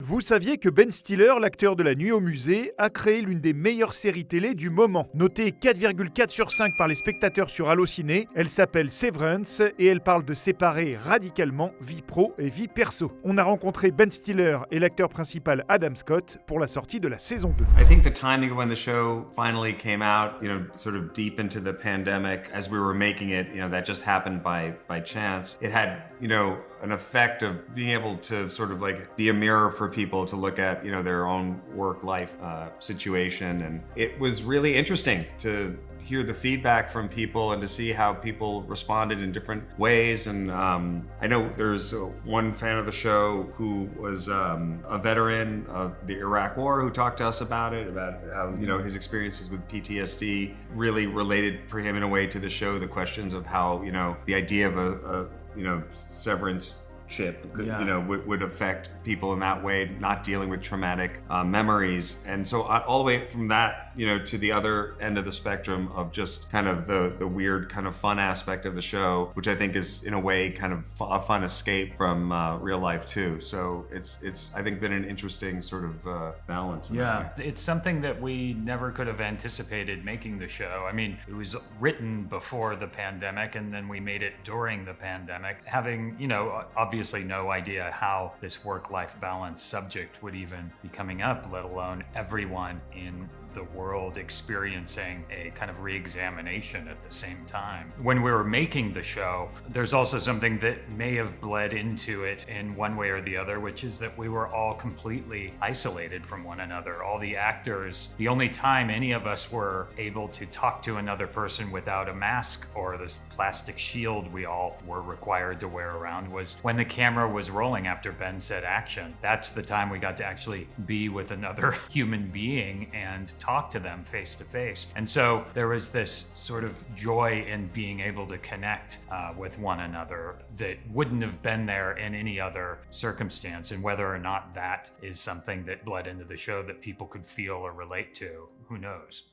Vous saviez que Ben Stiller, l'acteur de La Nuit au musée, a créé l'une des meilleures séries télé du moment. Notée 4,4 sur 5 par les spectateurs sur AlloCiné, elle s'appelle Severance et elle parle de séparer radicalement vie pro et vie perso. On a rencontré Ben Stiller et l'acteur principal Adam Scott pour la sortie de la saison 2. I think the timing of when the show finally came out, sort of deep into the pandemic, as we were making it, that just happened by chance. It had, an effect of being able to sort of like be a mirror for people to look at, their own work-life situation. And it was really interesting to hear the feedback from people and to see how people responded in different ways. And I know there's one fan of the show who was a veteran of the Iraq War who talked to us about it, about how, his experiences with PTSD really related for him in a way to the show, the questions of how, the idea of a severance chip would affect people in that way, not dealing with traumatic memories. And so all the way from that to the other end of the spectrum of just kind of the weird kind of fun aspect of the show, which I think is in a way kind of a fun escape from real life too. So it's I think been an interesting sort of balance. Yeah, it's something that we never could have anticipated making the show. I mean, it was written before the pandemic and then we made it during the pandemic, having, obviously no idea how this work-life balance subject would even be coming up, let alone everyone in the world experiencing a kind of re-examination at the same time. When we were making the show, there's also something that may have bled into it in one way or the other, which is that we were all completely isolated from one another. All the actors, the only time any of us were able to talk to another person without a mask or this plastic shield we all were required to wear around was when the camera was rolling after Ben said action. That's the time we got to actually be with another human being and talk to them face to face. And so there was this sort of joy in being able to connect with one another that wouldn't have been there in any other circumstance. And whether or not that is something that bled into the show that people could feel or relate to, who knows?